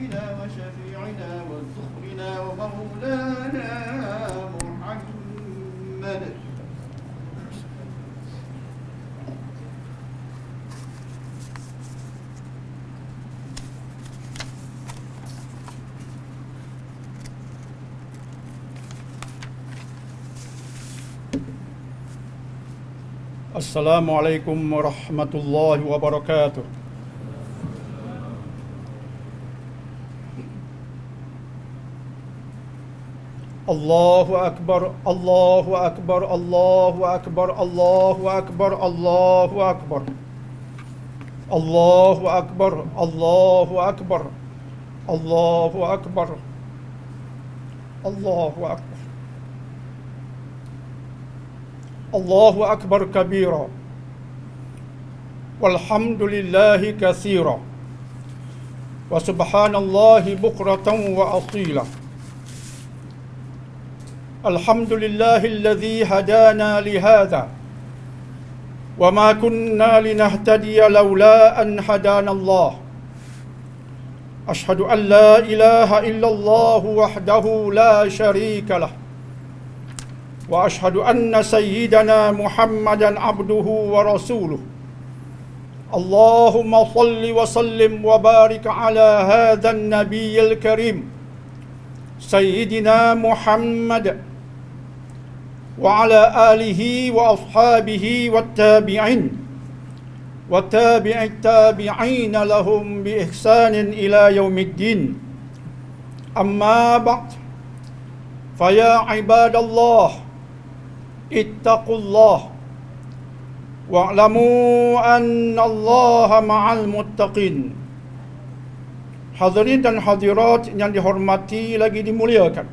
وحبيبنا وشفيعنا وزهرنا ومولانا محمد. Assalamualaikum warahmatullahi wabarakatuh. Allahu akbar, Allahu akbar, Allahu akbar, Allahu akbar, Allahu akbar. Allahu akbar, Allahu akbar, Allahu akbar, Allahu akbar. Allahu akbar kabira, walhamdulillahi katsira, wa subhanallahi bukratan wa asila. Alhamdulillahilladzi hadana lihadza wa ma kunna linahtadiya laula an hadana Allah. Ashhadu an la ilaha illallah wahdahu la syarika lah. Wa ashhadu anna sayyidana Muhammadan abduhu wa rasuluh. Allahumma salli wa sallim wa barik ala hadzal nabiyyil karim sayyidina Muhammad wa ala alihi wa ashabihi wat tabi'in wa tabi'it tabi'in lahum bi ihsanin ila yaumiddin. Amma ba'd, fa ya ibadallah ittaqullah wa'lamu annallaha ma'al muttaqin. Hadirin dan hadirat yang dihormati lagi dimuliakan,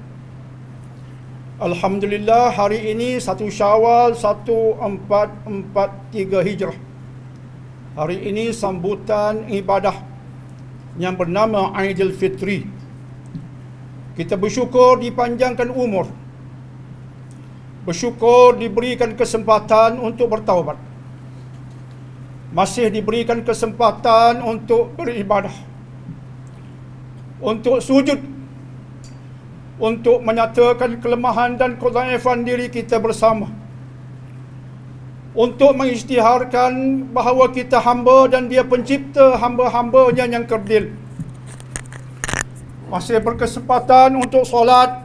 alhamdulillah, hari ini 1 Syawal 1443 Hijrah. Hari ini sambutan ibadah yang bernama Aidil Fitri. Kita bersyukur dipanjangkan umur, bersyukur diberikan kesempatan untuk bertaubat, masih diberikan kesempatan untuk beribadah, untuk sujud, untuk menyatakan kelemahan dan kedhaifan diri kita bersama, untuk mengisytiharkan bahawa kita hamba dan Dia pencipta hamba-hambanya yang kerdil. Masih berkesempatan untuk solat,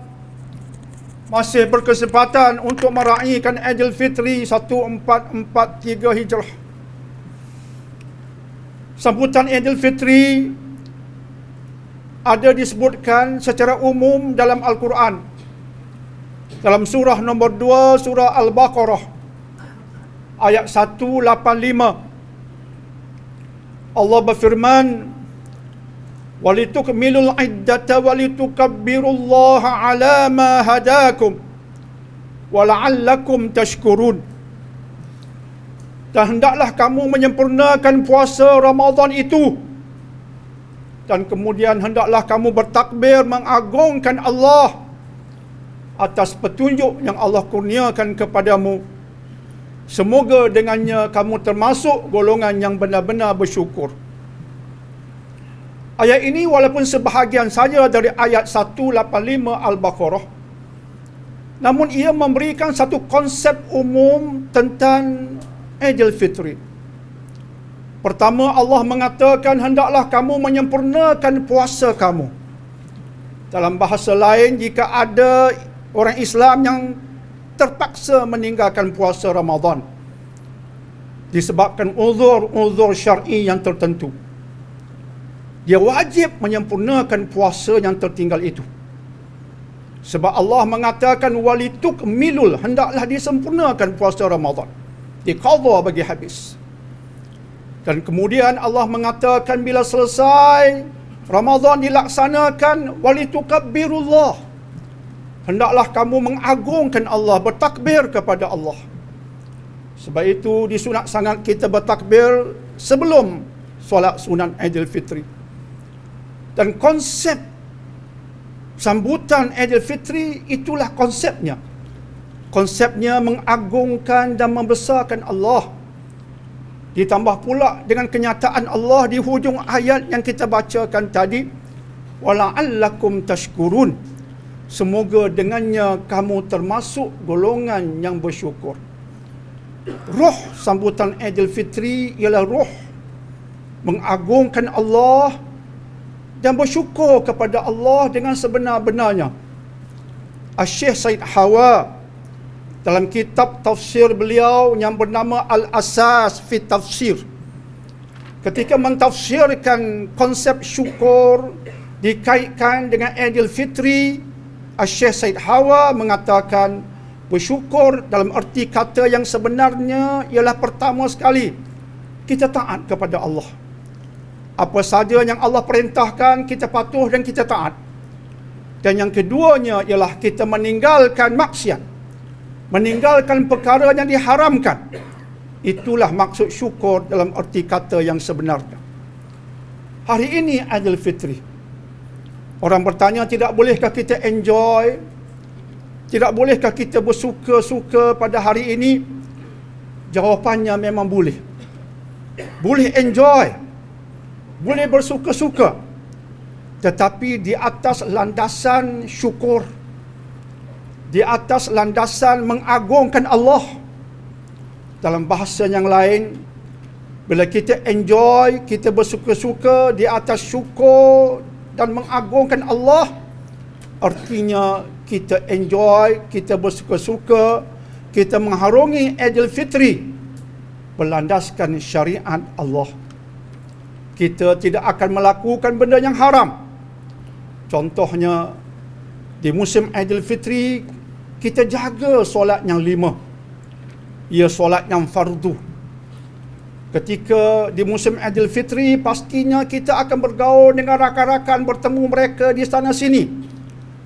masih berkesempatan untuk meraihkan Aidil Fitri 1443 Hijrah. Sambutan Aidil Fitri ada disebutkan secara umum dalam Al-Quran. Dalam surah nombor 2, surah Al-Baqarah, ayat 185. Allah berfirman, walitukmilul iddata walitukabbirullaha ala ma hadakum wa la'allakum tashkurun. Dan hendaklah kamu menyempurnakan puasa Ramadan itu, dan kemudian hendaklah kamu bertakbir mengagungkan Allah atas petunjuk yang Allah kurniakan kepadamu. Semoga dengannya kamu termasuk golongan yang benar-benar bersyukur. Ayat ini walaupun sebahagian saja dari ayat 185 Al-Baqarah, namun ia memberikan satu konsep umum tentang Aidil Fitri. Pertama, Allah mengatakan hendaklah kamu menyempurnakan puasa kamu. Dalam bahasa lain, jika ada orang Islam yang terpaksa meninggalkan puasa Ramadan disebabkan uzur syar'i yang tertentu, dia wajib menyempurnakan puasa yang tertinggal itu. Sebab Allah mengatakan walitukmilul, hendaklah disempurnakan puasa Ramadan, diqadha bagi habis. Dan kemudian Allah mengatakan bila selesai Ramadan dilaksanakan, walitukabbirullah, hendaklah kamu mengagungkan Allah, bertakbir kepada Allah. Sebab itu disunat sangat kita bertakbir sebelum solat sunat Aidil Fitri. Dan konsep sambutan Aidil Fitri itulah konsepnya. Konsepnya mengagungkan dan membesarkan Allah. Ditambah pula dengan kenyataan Allah di hujung ayat yang kita bacakan tadi, wala'allakum tashkurun. Semoga dengannya kamu termasuk golongan yang bersyukur. Roh sambutan Aidilfitri ialah roh mengagungkan Allah dan bersyukur kepada Allah dengan sebenar-benarnya. Syekh Said Hawa dalam kitab tafsir beliau yang bernama Al-Asas fi Tafsir, ketika mentafsirkan konsep syukur dikaitkan dengan Aidilfitri, Syekh Said Hawa mengatakan bersyukur dalam erti kata yang sebenarnya ialah pertama sekali kita taat kepada Allah. Apa saja yang Allah perintahkan kita patuh dan kita taat. Dan yang keduanya ialah kita meninggalkan maksiat, meninggalkan perkara yang diharamkan. Itulah maksud syukur dalam erti kata yang sebenarnya. Hari ini Aidilfitri. Orang bertanya, tidak bolehkah kita enjoy? Tidak bolehkah kita bersuka-suka pada hari ini? Jawapannya memang boleh. Boleh enjoy, boleh bersuka-suka, tetapi di atas landasan syukur, di atas landasan mengagungkan Allah. Dalam bahasa yang lain, bila kita enjoy, kita bersuka-suka di atas syukur dan mengagungkan Allah, artinya kita enjoy, kita bersuka-suka, kita mengharungi Aidilfitri berlandaskan syariat Allah. Kita tidak akan melakukan benda yang haram. Contohnya, di musim Aidilfitri, kita jaga solat yang 5. Ia solat yang fardu. Ketika di musim Aidilfitri, pastinya kita akan bergaul dengan rakan-rakan, bertemu mereka di sana sini.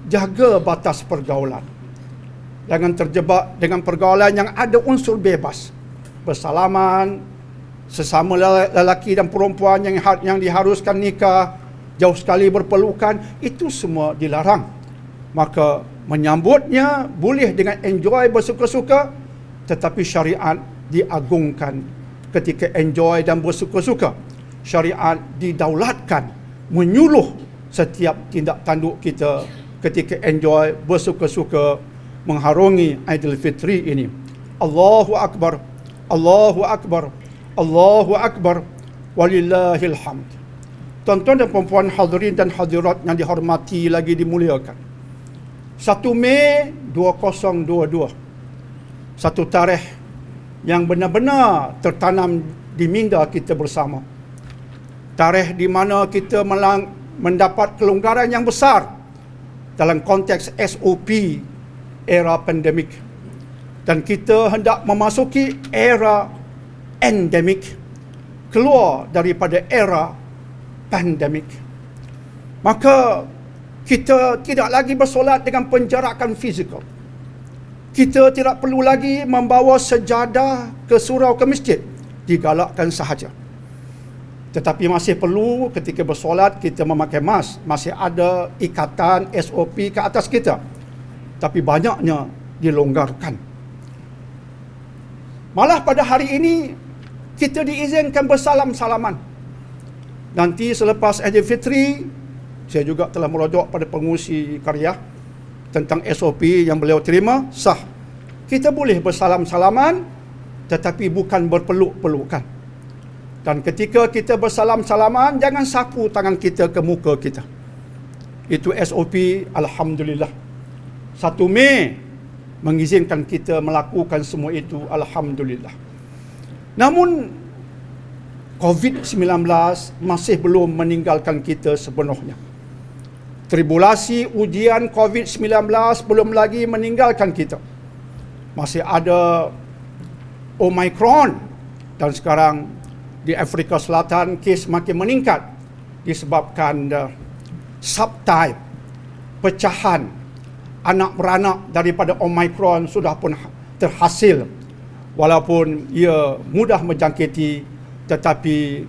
Jaga batas pergaulan. Jangan terjebak dengan pergaulan yang ada unsur bebas. Bersalaman, sesama lelaki dan perempuan yang diharuskan nikah, jauh sekali berpelukan, itu semua dilarang. Maka menyambutnya boleh dengan enjoy, bersuka-suka, tetapi syariat diagungkan ketika enjoy dan bersuka-suka. Syariat didaulatkan, menyuluh setiap tindak tanduk kita ketika enjoy, bersuka-suka, mengharungi Aidilfitri ini. Allahu Akbar, Allahu Akbar, Allahu Akbar, walillahil hamd. Tuan-tuan dan puan-puan hadirin dan hadirat yang dihormati lagi dimuliakan. 1 Mei 2022. Satu tarikh yang benar-benar tertanam di minda kita bersama. Tarikh di mana kita mendapat kelonggaran yang besar dalam konteks SOP era pandemik. Dan kita hendak memasuki era endemik, keluar daripada era pandemik. Maka kita tidak lagi bersolat dengan penjarakan fizikal. Kita tidak perlu lagi membawa sejadah ke surau ke masjid, digalakkan sahaja. Tetapi masih perlu ketika bersolat kita memakai mask. Masih ada ikatan SOP ke atas kita. Tapi banyaknya dilonggarkan. Malah pada hari ini kita diizinkan bersalam-salaman. Nanti selepas Aidilfitri, saya juga telah merujuk pada pengurusi karya tentang SOP yang beliau terima, sah. Kita boleh bersalam-salaman tetapi bukan berpeluk-pelukan. Dan ketika kita bersalam-salaman, jangan sapu tangan kita ke muka kita. Itu SOP, alhamdulillah. 1 Mei mengizinkan kita melakukan semua itu, alhamdulillah. Namun COVID-19 masih belum meninggalkan kita sepenuhnya. Tribulasi ujian COVID-19 belum lagi meninggalkan kita. Masih ada Omicron, dan sekarang di Afrika Selatan kes makin meningkat disebabkan subtype, pecahan anak beranak daripada Omicron sudah pun terhasil. Walaupun ia mudah menjangkiti, tetapi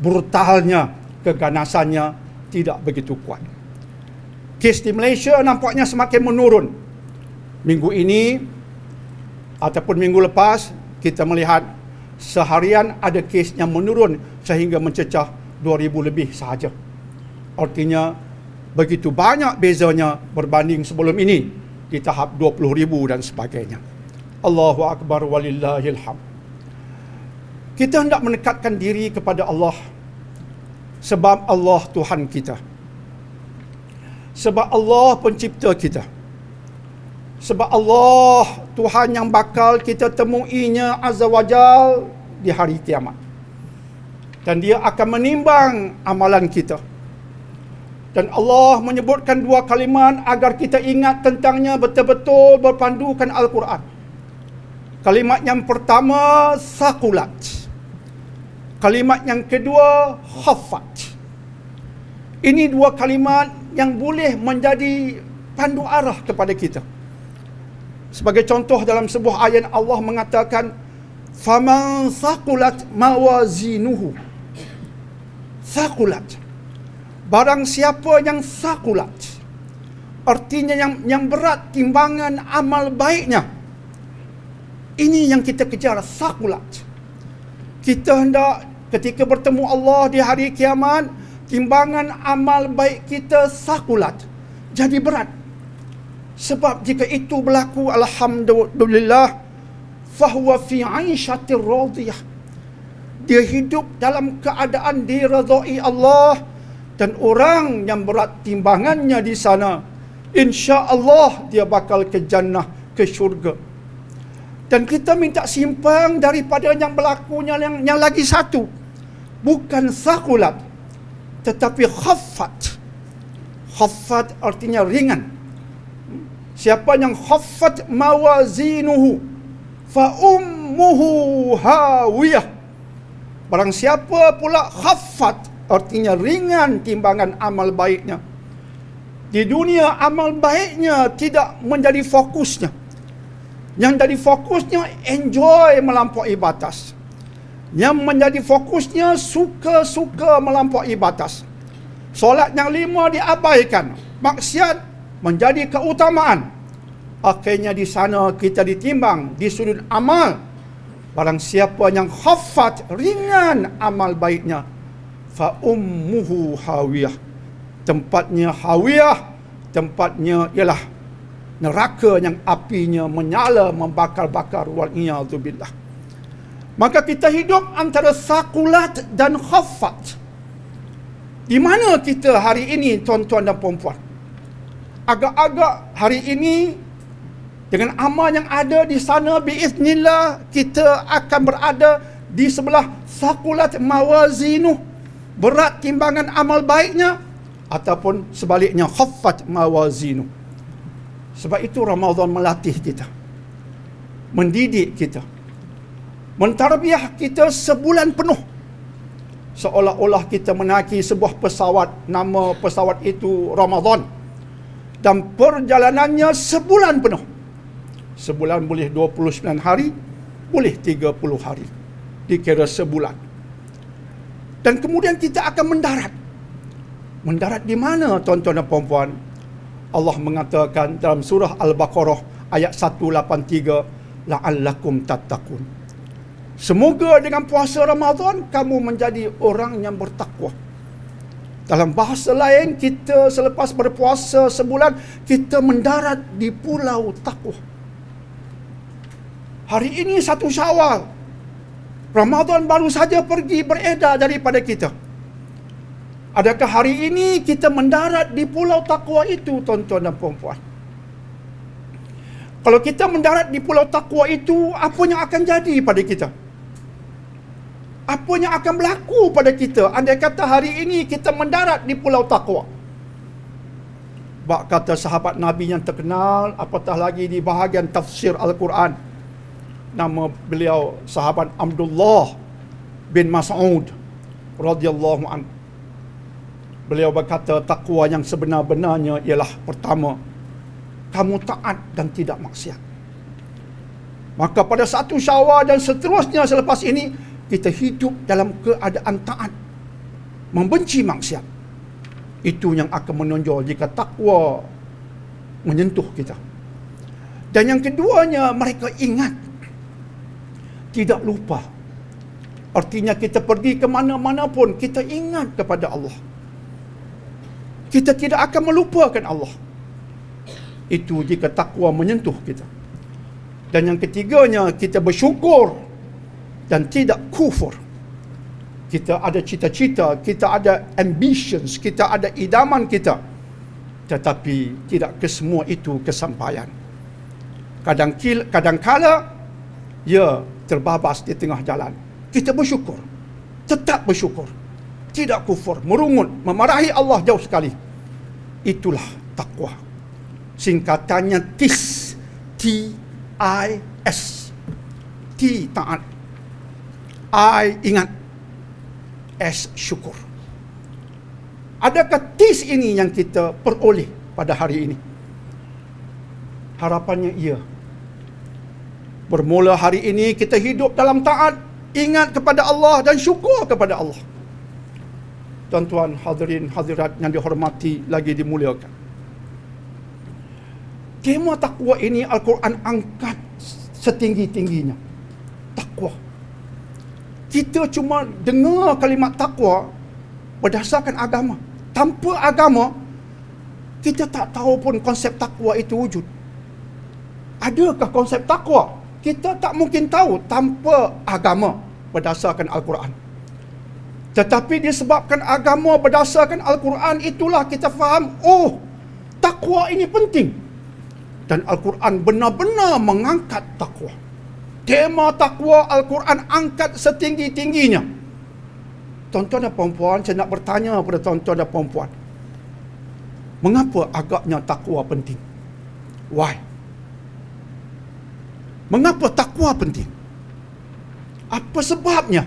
brutalnya, keganasannya tidak begitu kuat. Kes di Malaysia nampaknya semakin menurun. Minggu ini ataupun minggu lepas kita melihat seharian ada kes yang menurun sehingga mencecah 2,000 lebih sahaja. Artinya Begitu banyak bezanya berbanding sebelum ini di tahap 20,000 dan sebagainya. Allahu Akbar walillahil hamd. Kita hendak mendekatkan diri kepada Allah sebab Allah Tuhan kita. Sebab Allah pencipta kita. Sebab Allah Tuhan yang bakal kita temuinya azza wajal di hari kiamat. Dan dia akan menimbang amalan kita. Dan Allah menyebutkan dua kalimat agar kita ingat tentangnya betul-betul berpandukan Al-Quran. Kalimat yang pertama, saqulat. Kalimat yang kedua, khaffat. Ini dua kalimat yang boleh menjadi pandu arah kepada kita. Sebagai contoh dalam sebuah ayat Allah mengatakan, faman saqulat mawazinuhu. Saqulat. Barang siapa yang saqulat, artinya yang berat timbangan amal baiknya. Ini yang kita kejar, saqulat. Kita hendak ketika bertemu Allah di hari kiamat, timbangan amal baik kita saqulat, jadi berat. Sebab jika itu berlaku, alhamdulillah, fahuwa fi 'aishatir radiyah. Dia hidup dalam keadaan diridai Allah, dan orang yang berat timbangannya di sana, insya-Allah dia bakal ke jannah, ke syurga. Dan kita minta simpang daripada yang berlakunya yang lagi satu. Bukan saqulat, tetapi khaffat. Khaffat artinya ringan. Siapa yang khaffat mawazinuhu fa ummuhu hawiyah. Barang siapa pula khaffat, artinya ringan timbangan amal baiknya. Di dunia amal baiknya tidak menjadi fokusnya. Yang jadi fokusnya enjoy melampaui batas. Yang menjadi fokusnya suka-suka melampaui batas. Solat yang 5 diabaikan, maksiat menjadi keutamaan. Akhirnya di sana kita ditimbang di sudut amal. Barang siapa yang khaffat, ringan amal baiknya, fa ummuhu hawiyah. Tempatnya hawiyah, tempatnya ialah neraka yang apinya menyala, membakar-bakar, wal'iyadzubillah. Maka kita hidup antara saqulat dan khaffat. Di mana kita hari ini, tuan-tuan dan puan-puan? Agak-agak hari ini, dengan amal yang ada di sana, biiznillah, kita akan berada di sebelah saqulat mawazinuh, berat timbangan amal baiknya, ataupun sebaliknya khaffat mawazinuh. Sebab itu Ramadan melatih kita, mendidik kita, mentarbiah kita sebulan penuh. Seolah-olah kita menaiki sebuah pesawat, nama pesawat itu Ramadan, dan perjalanannya sebulan penuh. Sebulan boleh 29 hari, boleh 30 hari, dikira sebulan. Dan kemudian kita akan mendarat. Mendarat di mana, tuan-tuan dan puan-puan? Allah mengatakan dalam surah Al-Baqarah ayat 183, la'allakum tattaqun. Semoga dengan puasa Ramadan kamu menjadi orang yang bertakwa. Dalam bahasa lain, kita selepas berpuasa sebulan, kita mendarat di pulau takwa. Hari ini 1 Syawal. Ramadan baru saja pergi beredar daripada kita. Adakah hari ini kita mendarat di pulau takwa itu, tuan-tuan dan puan-puan? Kalau kita mendarat di pulau takwa itu, apa yang akan jadi pada kita? Apa yang akan berlaku pada kita andai kata hari ini kita mendarat di pulau takwa? Bak kata sahabat Nabi yang terkenal, apatah lagi di bahagian tafsir Al-Quran, nama beliau sahabat Abdullah bin Mas'ud radhiyallahu anhu. Beliau berkata, takwa yang sebenar-benarnya ialah pertama, kamu taat dan tidak maksiat. Maka pada 1 Syawal dan seterusnya selepas ini, kita hidup dalam keadaan taat, membenci maksiat. Itu yang akan menonjol jika takwa menyentuh kita. Dan yang keduanya, mereka ingat, tidak lupa. Artinya kita pergi ke mana-mana pun, kita ingat kepada Allah. kita tidak akan melupakan Allah. Itu jika takwa menyentuh kita. Dan yang ketiganya, kita bersyukur dan tidak kufur. Kita ada cita-cita, kita ada ambitions, kita ada idaman kita. Tetapi tidak kesemua itu kesampaian. Kadang-kala ia terbabas di tengah jalan. Kita bersyukur, tetap bersyukur, tidak kufur, merungut, memarahi Allah jauh sekali. Itulah takwa. Singkatannya TIS, T-I-S. T taat, I ingat, S syukur. Adakah TIS ini yang kita peroleh pada hari ini? Harapannya iya. Bermula hari ini kita hidup dalam taat, ingat kepada Allah dan syukur kepada Allah. Tuan-tuan, hadirin hadirat yang dihormati lagi dimuliakan. Tema takwa ini Al-Quran angkat setinggi-tingginya. Takwa. Kita cuma dengar kalimat takwa berdasarkan agama. Tanpa agama, kita tak tahu pun konsep takwa itu wujud. Adakah konsep takwa? Kita tak mungkin tahu tanpa agama berdasarkan Al-Quran. Tetapi disebabkan agama berdasarkan Al-Quran, itulah kita faham, oh, takwa ini penting. Dan Al-Quran benar-benar mengangkat takwa. Tema takwa Al-Quran angkat setinggi-tingginya. Tuan-tuan dan puan-puan, saya nak bertanya kepada tuan-tuan dan puan-puan. Mengapa agaknya takwa penting? Why? Mengapa takwa penting? Apa sebabnya?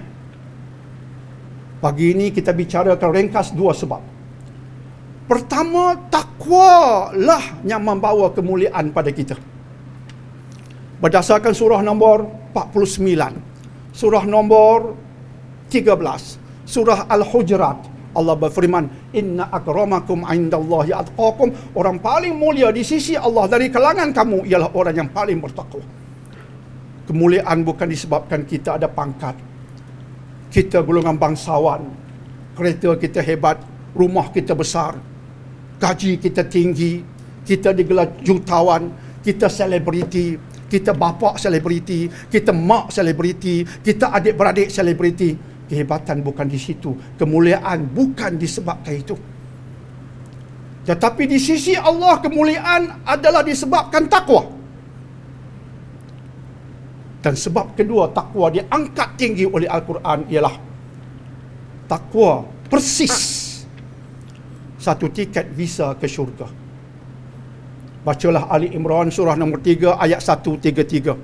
Pagi ini kita bicarakan ringkas dua sebab. Pertama, takwa lah yang membawa kemuliaan pada kita. Berdasarkan surah nombor 49, surah nombor 13, surah Al-Hujurat, Allah berfirman, "Inna akramakum indallahi atqakum." Orang paling mulia di sisi Allah dari kalangan kamu ialah orang yang paling bertakwa. Kemuliaan bukan disebabkan kita ada pangkat, kita golongan bangsawan, kereta kita hebat, rumah kita besar, gaji kita tinggi, kita digelar jutawan, kita selebriti, kita bapa selebriti, kita mak selebriti, kita adik-beradik selebriti. Kehebatan bukan di situ, kemuliaan bukan disebabkan itu. Tetapi di sisi Allah, kemuliaan adalah disebabkan takwa. Dan sebab kedua takwa diangkat tinggi oleh Al-Quran ialah takwa persis satu tiket visa ke syurga. Bacalah Ali Imran surah nombor 3 ayat 133.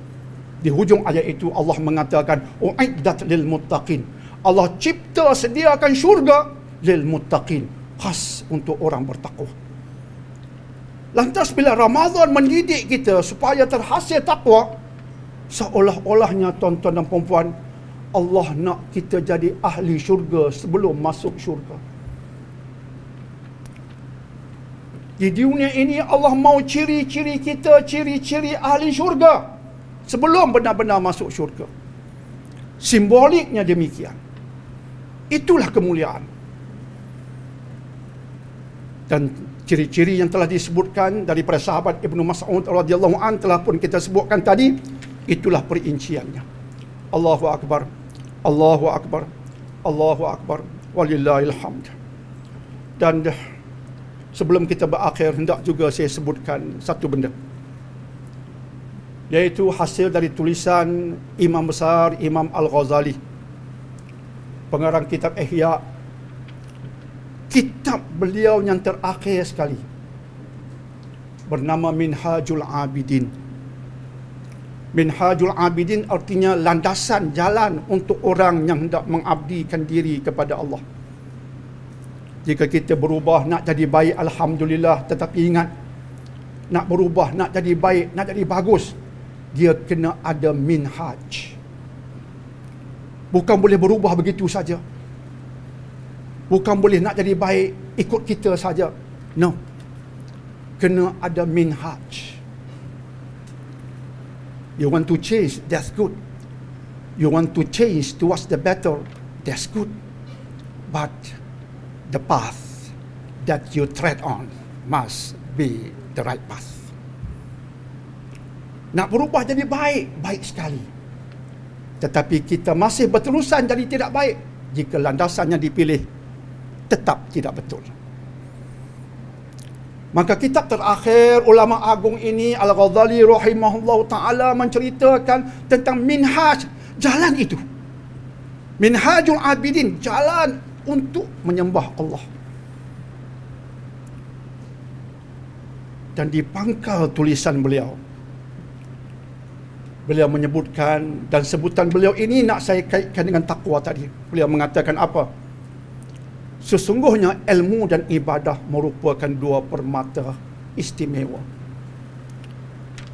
Di hujung ayat itu Allah mengatakan, "Uiddat lil muttaqin." Allah cipta sediakan syurga lil muttaqin, khas untuk orang bertakwa. Lantas bila Ramadan mendidik kita supaya terhasil takwa, seolah-olahnya tuan-tuan dan puan-puan, Allah nak kita jadi ahli syurga sebelum masuk syurga. Di dunia ini Allah mau ciri-ciri kita, ciri-ciri ahli syurga sebelum benar-benar masuk syurga. Simboliknya demikian. Itulah kemuliaan. Dan ciri-ciri yang telah disebutkan daripada sahabat Ibnu Mas'ud radhiyallahu an telah pun kita sebutkan tadi. Itulah perinciannya. Allahu Akbar, Allahu Akbar, Allahu Akbar, walillahil hamd. Dan sebelum kita berakhir, hendak juga saya sebutkan satu benda, iaitu hasil dari tulisan Imam Besar Imam Al-Ghazali, pengarang kitab Ihya. Kitab beliau yang terakhir sekali bernama Minhajul Abidin. Minhajul Abidin artinya landasan jalan untuk orang yang hendak mengabdikan diri kepada Allah. Jika kita berubah nak jadi baik, alhamdulillah, tetapi ingat, nak berubah, nak jadi baik, nak jadi bagus, dia kena ada minhaj. Bukan boleh berubah begitu saja. Bukan boleh nak jadi baik ikut kita saja. No. Kena ada minhaj. You want to change, that's good. You want to change towards the better, that's good. But the path, that you tread on must be the right path. Nak berubah jadi baik, baik sekali. Tetapi kita masih berterusan jadi tidak baik jika landasan yang dipilih tetap tidak betul. Maka kitab terakhir ulama agung ini Al-Ghazali rahimahullah ta'ala menceritakan tentang minhaj, jalan itu. Minhajul Abidin, jalan untuk menyembah Allah. Dan di pangkal tulisan beliau, beliau menyebutkan, dan sebutan beliau ini nak saya kaitkan dengan takwa tadi. Beliau mengatakan apa? Sesungguhnya ilmu dan ibadah merupakan dua permata istimewa.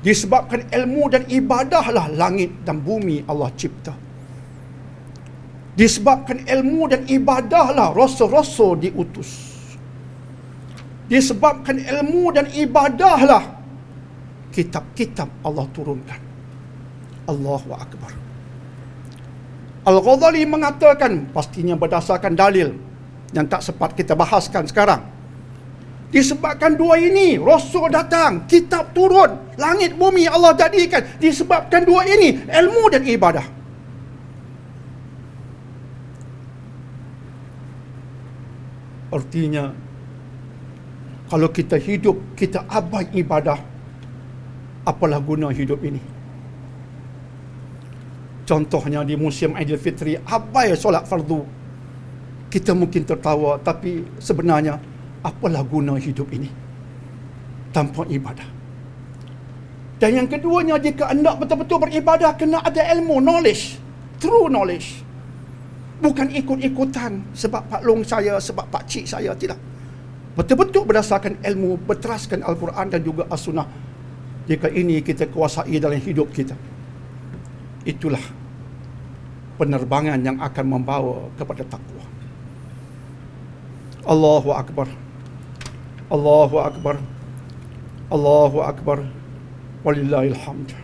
Disebabkan ilmu dan ibadahlah langit dan bumi Allah cipta. Disebabkan ilmu dan ibadahlah rasul-rasul diutus. Disebabkan ilmu dan ibadahlah kitab-kitab Allah turunkan. Allahu Akbar. Al-Ghazali mengatakan, pastinya berdasarkan dalil yang tak sempat kita bahaskan sekarang. Disebabkan dua ini, Rasul datang, kitab turun, langit bumi Allah jadikan. Disebabkan dua ini, ilmu dan ibadah. Artinya, kalau kita hidup, kita abai ibadah, apalah guna hidup ini? Contohnya di musim Aidilfitri, abai solat fardu. Kita mungkin tertawa, tapi sebenarnya apalah guna hidup ini tanpa ibadah? Dan yang keduanya, jika hendak betul-betul beribadah, kena ada ilmu, knowledge, true knowledge. Bukan ikut-ikutan sebab Pak Long saya, sebab Pak Cik saya, tidak. Betul-betul berdasarkan ilmu, berteraskan Al-Quran dan juga As-Sunnah. Jika ini kita kuasai dalam hidup kita, itulah penerbangan yang akan membawa kepada takwa. Allahu Akbar. Allahu Akbar. Allahu Akbar. Walillahil hamd.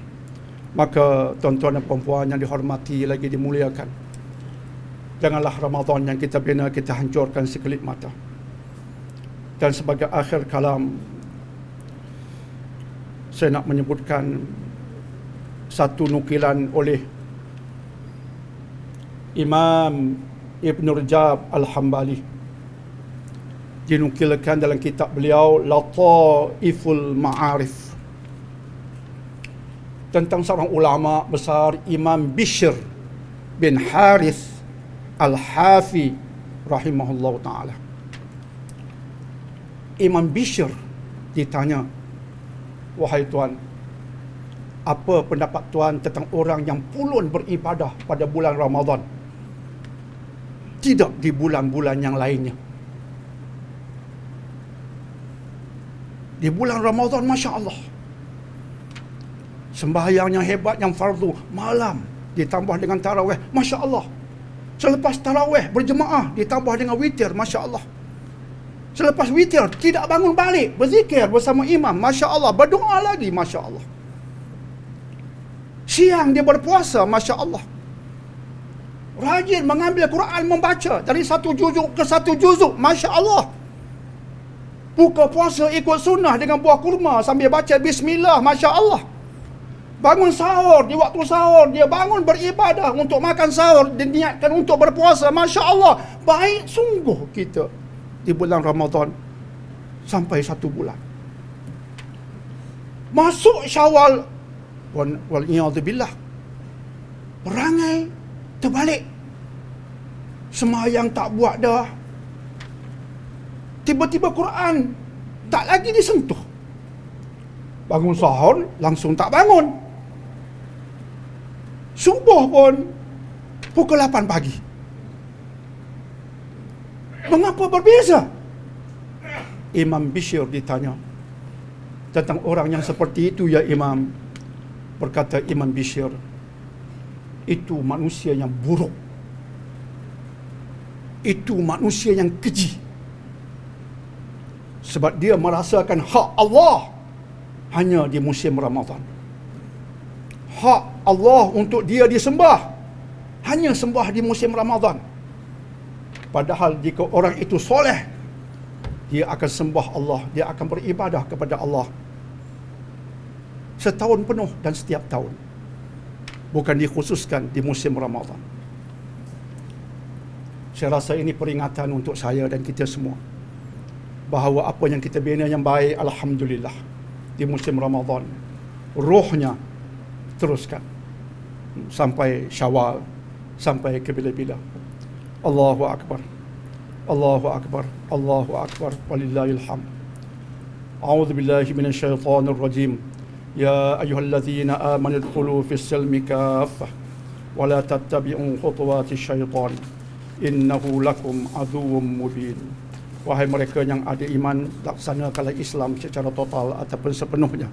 Maka tuan-tuan dan puan-puan yang dihormati lagi dimuliakan, janganlah Ramadan yang kita bina kita hancurkan sekelip mata. Dan sebagai akhir kalam, saya nak menyebutkan satu nukilan oleh Imam Ibn Rajab Al-Hambali. Dinukilkan dalam kitab beliau Lataiful Ma'arif, tentang seorang ulama besar, Imam Bishr bin Harith Al-Hafi rahimahullah ta'ala. Imam Bishr ditanya, wahai tuan, apa pendapat tuan tentang orang yang pulun beribadah pada bulan Ramadan, tidak di bulan-bulan yang lainnya? Di bulan Ramadan, Masya Allah, sembahyang yang hebat, yang fardu, malam ditambah dengan tarawih, Masya Allah. Selepas tarawih berjemaah ditambah dengan witir, Masya Allah. Selepas witir tidak bangun balik, berzikir bersama imam, Masya Allah. Berdoa lagi, Masya Allah. Siang dia berpuasa, Masya Allah. Rajin mengambil Quran, membaca dari satu juzuk ke satu juzuk, Masya Allah. Buka puasa ikut sunnah dengan buah kurma sambil baca bismillah, Masya Allah. Bangun sahur, di waktu sahur dia bangun beribadah untuk makan sahur, diniatkan untuk berpuasa, Masya Allah. Baik sungguh kita di bulan Ramadan sampai 1 bulan. Masuk Syawal, wal'iyadzubillah, perangai terbalik. Sembahyang tak buat dah, tiba-tiba Quran tak lagi disentuh. Bangun sahur langsung tak bangun. Subuh pun pukul 8 pagi. Mengapa berbeza? Imam Bishr ditanya tentang orang yang seperti itu, ya Imam. Berkata Imam Bishr, itu manusia yang buruk. Itu manusia yang keji. Sebab dia merasakan hak Allah hanya di musim Ramadan. Hak Allah untuk dia disembah hanya sembah di musim Ramadan. Padahal jika orang itu soleh, dia akan sembah Allah, dia akan beribadah kepada Allah setahun penuh dan setiap tahun. Bukan dikhususkan di musim Ramadan. Saya rasa ini peringatan untuk saya dan kita semua, bahawa apa yang kita bina yang baik, alhamdulillah, di musim Ramadan, rohnya teruskan sampai Syawal, sampai ke bila-bila. Allahu Akbar, Allahu Akbar, Allahu Akbar, walillahil hamd. A'udzu billahi minasyaitonir rajim. Ya ayyuhalladzina amanu udkhulu fis silmi kaffah wa la tattabi'u khutuwatis syaitan innahu lakum aduwwum mubin. Wahai mereka yang ada iman, laksanakanlah Islam secara total ataupun sepenuhnya,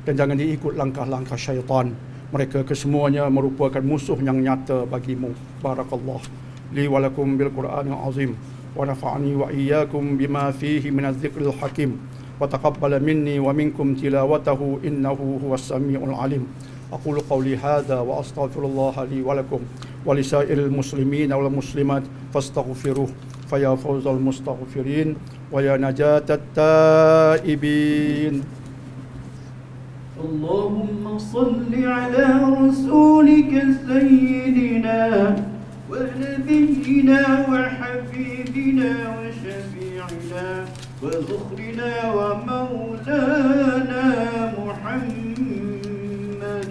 dan jangan diikut langkah-langkah syaitan. Mereka kesemuanya merupakan musuh yang nyata bagimu. Barakallah li wa lakum bil Qur'anil azim wa nafa'ani wa iyyakum bima fihi minadz dzikril hakim wa taqabbala minni wa minkum tilawatahu innahu huwas samiul alim. Aqulu qawli hadza wa astaghfirullah li wa lakum wa lisairil muslimin wal muslimat fastaghfiruh faya fawzal mustaghfirin wa ya najatat taibin. اللهم صل على رسولك سيدنا ونبينا وحبيبنا وشفيعنا وذخرنا ومولانا محمد.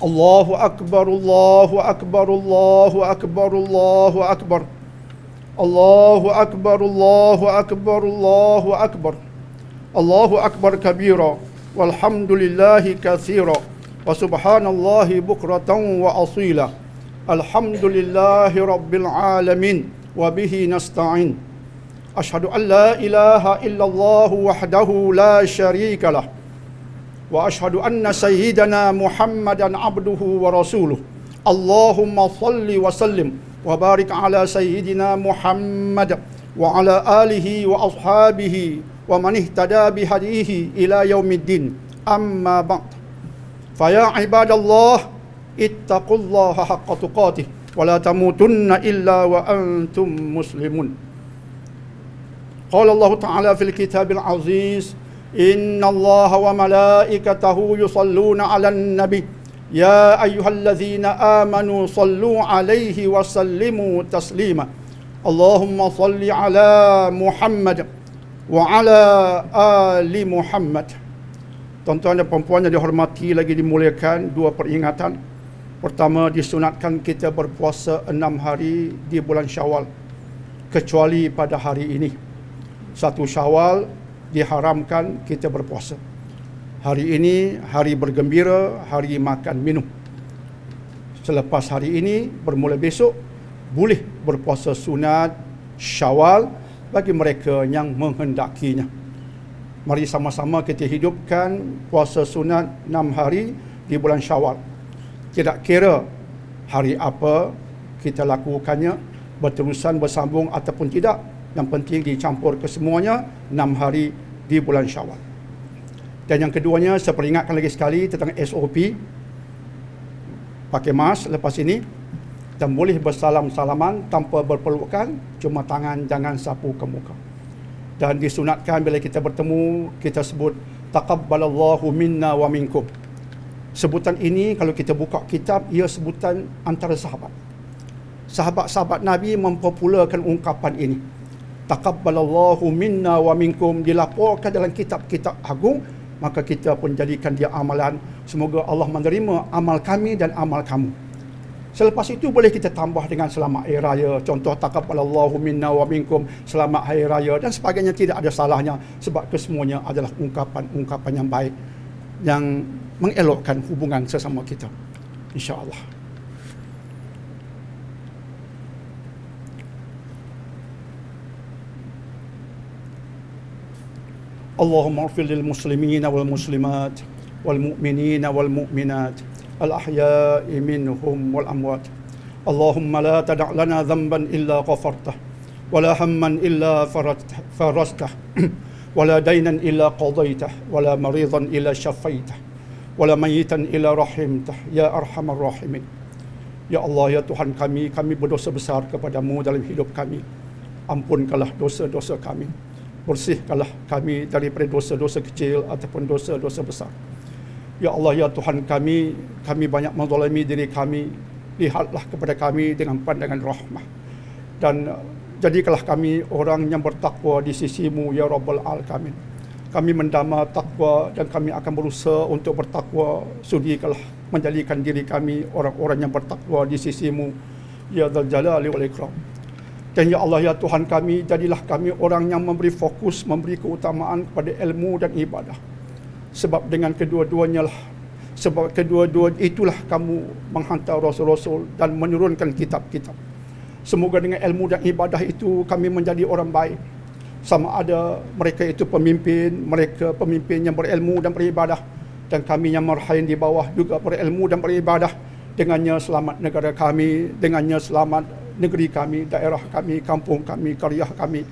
الله أكبر الله أكبر الله أكبر الله أكبر الله أكبر الله أكبر الله أكبر الله أكبر كبيرا والحمد لله كثيرا وسبحان الله بكرة وأصيلا. الحمد لله رب العالمين وبه نستعين. أشهد أن لا إله إلا الله وحده لا شريك له وأشهد أن سيدنا محمدا عبده ورسوله. اللهم صل وسلم وبارك على سيدنا محمد وعلى آله وأصحابه ومن اهتدى بهديه إلى يوم الدين. أما بعد، فيا عباد الله اتقوا الله حق تقاته ولا تموتن إلا وأنتم مسلمون. قال الله تعالى في الكتاب العزيز: إن الله وملائكته يصلون على النبي يا أيها الذين آمنوا صلوا عليه وسلموا تسليما. اللهم صل على محمد وعلى آل محمد. Tuan-tuan dan puan-puan yang dihormati lagi dimuliakan, dua peringatan. Pertama, disunatkan kita berpuasa 6 hari di bulan Syawal, kecuali pada hari ini 1 Syawal diharamkan kita berpuasa. Hari ini hari bergembira, hari makan minum. Selepas hari ini, bermula besok, boleh berpuasa sunat Syawal bagi mereka yang menghendakinya. Mari sama-sama kita hidupkan puasa sunat 6 hari di bulan Syawal. Tidak kira hari apa kita lakukannya, berterusan, bersambung ataupun tidak. Yang penting dicampur kesemuanya 6 hari di bulan Syawal. Dan yang keduanya, saya peringatkan lagi sekali tentang SOP. Pakai mask lepas ini, dan boleh bersalam-salaman tanpa berpelukan, cuma tangan, jangan sapu ke muka. Dan disunatkan bila kita bertemu, kita sebut taqabbalallahu minna wa minkum. Sebutan ini kalau kita buka kitab, ia sebutan antara sahabat. Sahabat-sahabat Nabi mempopularkan ungkapan ini. Taqabbalallahu minna wa minkum, dilaporkan dalam kitab-kitab agung, maka kita pun jadikan dia amalan. Semoga Allah menerima amal kami dan amal kamu. Selepas itu boleh kita tambah dengan selamat hari raya. Contoh taqabbalallahu minna wa minkum, selamat hari raya dan sebagainya, tidak ada salahnya, sebab kesemuanya adalah ungkapan-ungkapan yang baik yang mengelokkan hubungan sesama kita, insya-Allah. Allahumma ighfir lil muslimina wal muslimat wal mu'minina wal mu'minat al ahya'i minhum wal amwat. Allahumma la tada' lana dhanban illa ghafartah wa la hamman illa farajtah wa la daynan illa qadaitah wa la maridan illa shafaitah wa la mayitan illa rahimtah ya arhamar rahimin. Ya Allah, ya Tuhan kami berdosa besar kepadamu dalam hidup kami. Ampunkanlah dosa-dosa kami. Bersihkanlah kami daripada dosa-dosa kecil ataupun dosa-dosa besar. Ya Allah, ya Tuhan kami banyak menzalimi diri kami. Lihatlah kepada kami dengan pandangan rahmah. Dan jadikanlah kami orang yang bertakwa di sisi-Mu, ya Rabbal Alamin. Kami mendama takwa dan kami akan berusaha untuk bertakwa. Sudikanlah menjadikan diri kami orang-orang yang bertakwa di sisi-Mu, ya Dzal Jalali wal Ikram. Dan ya Allah, ya Tuhan kami, jadilah kami orang yang memberi fokus, memberi keutamaan kepada ilmu dan ibadah. Sebab dengan kedua-duanya itulah kamu menghantar rasul-rasul dan menurunkan kitab-kitab. Semoga dengan ilmu dan ibadah itu kami menjadi orang baik. Sama ada mereka itu mereka pemimpin yang berilmu dan beribadah, dan kami yang marhain di bawah juga berilmu dan beribadah. Dengannya selamat negara kami, dengannya selamat negeri kami, daerah kami, kampung kami, qaryah kami,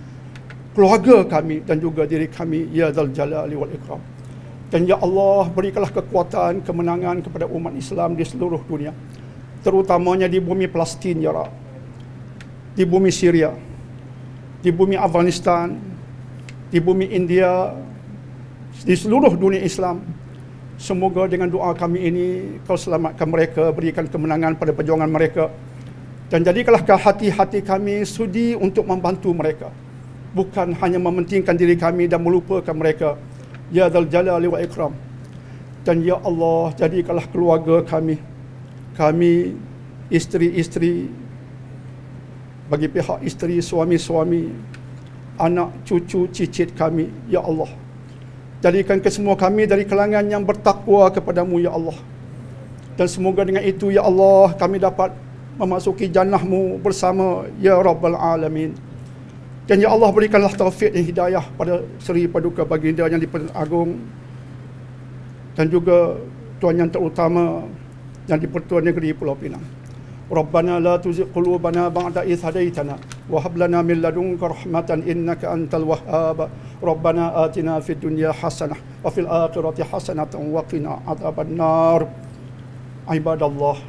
keluarga kami dan juga diri kami, ya Dzal Jalali wal Ikram. Dan ya Allah, berikanlah kekuatan, kemenangan kepada umat Islam di seluruh dunia, terutamanya di bumi Palestin, ya Rabb, di bumi Syria, di bumi Afghanistan, di bumi India, di seluruh dunia Islam. Semoga dengan doa kami ini Kau selamatkan mereka, berikan kemenangan pada perjuangan mereka, dan jadikanlah hati-hati kami sudi untuk membantu mereka, bukan hanya mementingkan diri kami dan melupakan mereka, ya Dzal Jalali wal Ikram. Dan ya Allah, jadikanlah keluarga kami, isteri-isteri, bagi pihak isteri, suami-suami, anak, cucu, cicit kami, ya Allah. Jadikan kesemua kami dari kalangan yang bertakwa kepadamu, ya Allah. Dan semoga dengan itu, ya Allah, kami dapat memasuki jannah-Mu bersama, ya Rabbal Alamin. Dan ya Allah, berikanlah taufik dan hidayah pada Seri Paduka Baginda yang di-Pertuan Agong, dan juga Tuan yang terutama yang di-Pertuan Negeri Pulau Pinang. Rabbana la tuzigh qulubana ba'da idh hadaitana wa hab lana min ladunka rahmatan innaka antal wahhab. Rabbana atina fid dunya hasanah wa fil akhirati hasanatan wa qina adzabannar. Ibadallah,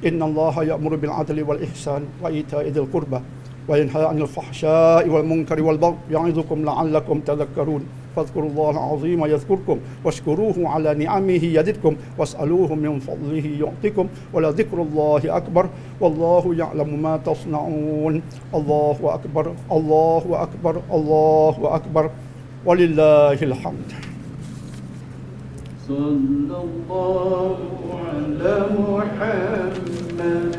innallaha ya'muru bil 'adli wal ihsan wa ita'i dzil qurba wa yanha 'anil fahsya'i wal munkari wal baghi ya'idzukum la'allakum tadhakkarun. Fadhkurullaha al-'azima yadhkurkum washkuruhu 'ala ni'amihi yazidkum was'aluhu min fadlihi yu'tikum wa la dzikrullahi akbar wallahu ya'lamu ma tasna'un. Allahu akbar, Allahu akbar, Allahu akbar, walillahil hamd. Sallallahu ala Muhammad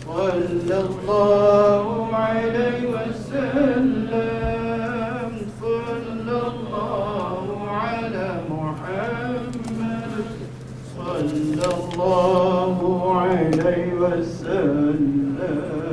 sallallahu alaihi wasallam. Sallallahu ala Muhammad sallallahu alaihi wasallam.